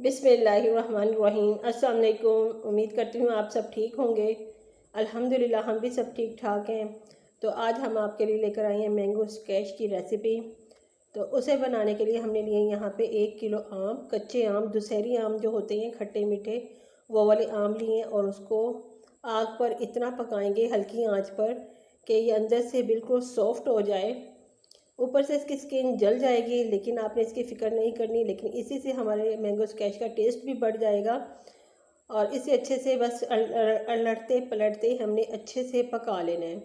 बिस्मिल्लाहिर्रहमानिर्रहीम। अस्सलाम वालेकुम। उम्मीद करती हूँ आप सब ठीक होंगे। अल्हम्दुलिल्लाह हम भी सब ठीक ठाक हैं। तो आज हम आपके लिए लेकर आए हैं मैंगो स्क्वैश की रेसिपी। तो उसे बनाने के लिए हमने लिए यहाँ पे 1 किलो आम, कच्चे आम, दुशहरी आम जो होते हैं खट्टे मीठे, वो वाले आम लिए और उसको आग पर इतना पकाएंगे हल्की आंच पर कि ये अंदर से बिल्कुल सॉफ्ट हो जाए। ऊपर से इसकी स्किन जल जाएगी, लेकिन आपने इसकी फ़िक्र नहीं करनी। लेकिन इसी से हमारे मैंगो स्क्वैश का टेस्ट भी बढ़ जाएगा। और इसे अच्छे से बस अलटते पलटते हमने अच्छे से पका लेना है।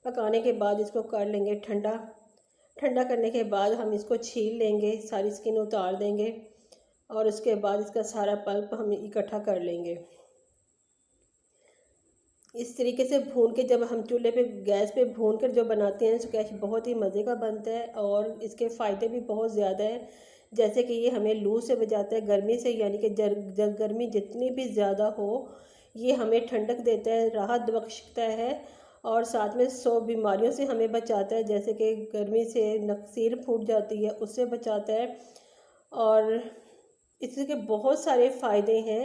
पकाने के बाद इसको कर लेंगे ठंडा। ठंडा करने के बाद हम इसको छील लेंगे, सारी स्किन उतार देंगे और उसके बाद इसका सारा पल्प हम इकट्ठा कर लेंगे। इस तरीके से भून के जब हम चूल्हे पे गैस पे भून कर जो बनाते हैं स्क्वैश बहुत ही मज़े का बनता है और इसके फ़ायदे भी बहुत ज़्यादा हैं। जैसे कि ये हमें लू से बचाता है, गर्मी से, यानी कि जब गर्मी जितनी भी ज़्यादा हो ये हमें ठंडक देता है, राहत बख्शता है और साथ में 100 बीमारियों से हमें बचाता है। जैसे कि गर्मी से नक्सीर फूट जाती है उससे बचाता है और इसके बहुत सारे फ़ायदे हैं।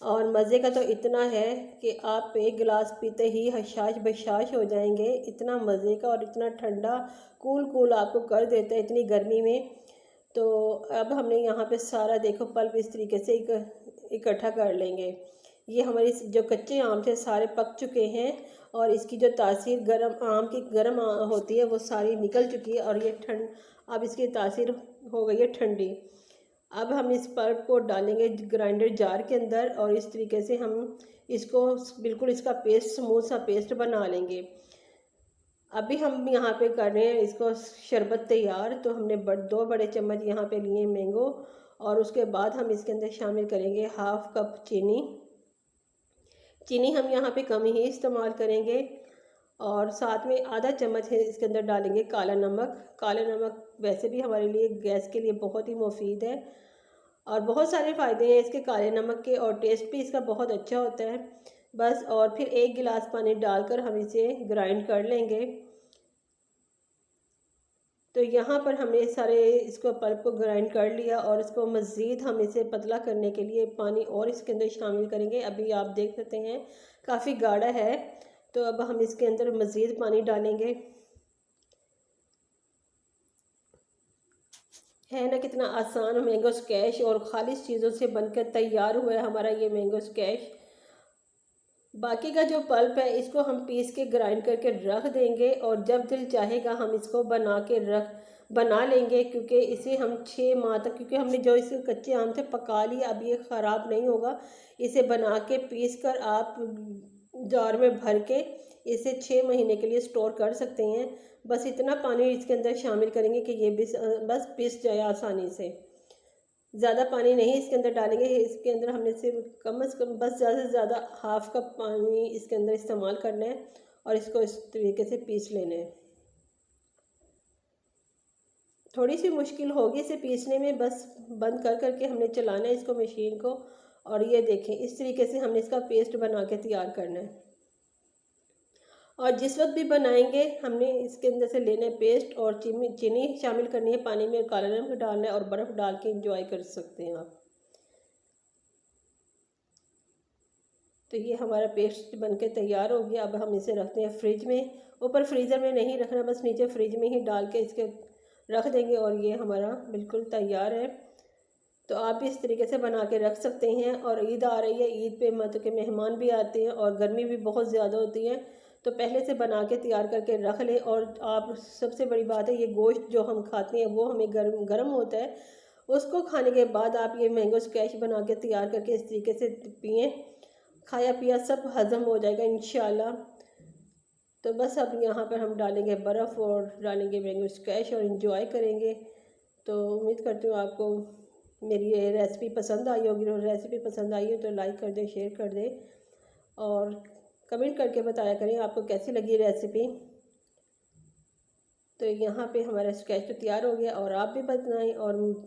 और मज़े का तो इतना है कि आप एक गिलास पीते ही हशाश बशाश हो जाएंगे। इतना मज़े का और इतना ठंडा कूल कूल आपको कर देता है इतनी गर्मी में। तो अब हमने यहाँ पे सारा देखो पल्प इस तरीके से इकट्ठा कर लेंगे। ये हमारी जो कच्चे आम थे सारे पक चुके हैं और इसकी जो तासीर गर्म आम की गर्म होती है वो सारी निकल चुकी है और ये ठंड अब इसकी तासीर हो गई है ठंडी। अब हम इस पल्प को डालेंगे ग्राइंडर जार के अंदर और इस तरीके से हम इसको बिल्कुल इसका पेस्ट, स्मूथ सा पेस्ट बना लेंगे। अभी हम यहाँ पे कर रहे हैं इसको शरबत तैयार। तो हमने 2 बड़े चम्मच यहाँ पे लिए मैंगो और उसके बाद हम इसके अंदर शामिल करेंगे 1/2 कप चीनी। चीनी हम यहाँ पे कम ही इस्तेमाल करेंगे और साथ में आधा चम्मच है इसके अंदर डालेंगे काला नमक। काला नमक वैसे भी हमारे लिए गैस के लिए बहुत ही मुफीद है और बहुत सारे फ़ायदे हैं इसके काले नमक के और टेस्ट भी इसका बहुत अच्छा होता है। बस और फिर 1 गिलास पानी डालकर हम इसे ग्राइंड कर लेंगे। तो यहाँ पर हमने सारे इसको पल्प को ग्राइंड कर लिया और इसको मज़ीद हम इसे पतला करने के लिए पानी और इसके अंदर शामिल करेंगे। अभी आप देख सकते हैं काफ़ी गाढ़ा है। तो अब हम इसके अंदर मज़ीद पानी डालेंगे। है ना कितना आसान मैंगो स्क्वैश और खालिश चीज़ों से बनकर तैयार हुआ है हमारा ये मैंगो स्क्वैश। बाकी का जो पल्प है इसको हम पीस के ग्राइंड करके रख देंगे और जब दिल चाहेगा हम इसको बना लेंगे, क्योंकि इसे हम 6 माह तक, क्योंकि हमने जो इसे कच्चे आम थे पका लिया, अब ये ख़राब नहीं होगा। इसे बना के पीस कर आप जार में भर के इसे 6 महीने के लिए स्टोर कर सकते हैं। बस इतना पानी इसके अंदर शामिल करेंगे कि ये बस पिस जाए आसानी से। ज़्यादा पानी नहीं इसके अंदर डालेंगे। इसके अंदर हमने सिर्फ कम से कम बस ज़्यादा से ज़्यादा 1/2 कप पानी इसके अंदर इस्तेमाल करना है और इसको इस तरीके से पीस लेना है। थोड़ी सी मुश्किल होगी इसे पीसने में, बस बंद कर करके हमने चलाना है इसको मशीन को। और ये देखें इस तरीके से हमने इसका पेस्ट बना के तैयार करना है। और जिस वक्त भी बनाएंगे हमने इसके अंदर से लेना है पेस्ट और चीनी शामिल करनी है पानी में, काला नमक डालना है और बर्फ़ डाल के इंजॉय कर सकते हैं आप। तो ये हमारा पेस्ट बनके तैयार हो गया। अब हम इसे रखते हैं फ्रिज में। ऊपर फ्रीज़र में नहीं रखना, बस नीचे फ्रिज में ही डाल के इसके रख देंगे और ये हमारा बिल्कुल तैयार है। तो आप इस तरीके से बना के रख सकते हैं। और ईद आ रही है, ईद पे मतलब के मेहमान भी आते हैं और गर्मी भी बहुत ज़्यादा होती है, तो पहले से बना के तैयार करके रख लें। और आप सबसे बड़ी बात है, ये गोश्त जो हम खाते हैं वो हमें गर्म होता है। उसको खाने के बाद आप ये मैंगो स्क्वैश बना के तैयार करके इस तरीके से पिएँ, खाया पिया सब हज़म हो जाएगा इंशाल्लाह। तो बस अब यहाँ पर हम डालेंगे बर्फ़ और डालेंगे मैंगो स्क्वैश और इंजॉय करेंगे। तो उम्मीद करती हूँ आपको मेरी ये रेसिपी पसंद आई होगी। और रेसिपी पसंद आई हो तो लाइक कर दें, शेयर कर दें और कमेंट करके बताया करें आपको कैसी लगी रेसिपी। तो यहाँ पे हमारा स्केच तो तैयार हो गया और आप भी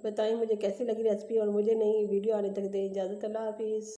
बताएं मुझे कैसी लगी रेसिपी। और मुझे नई वीडियो आने तक दें इजाज़त। अल्लाह हाफिज़।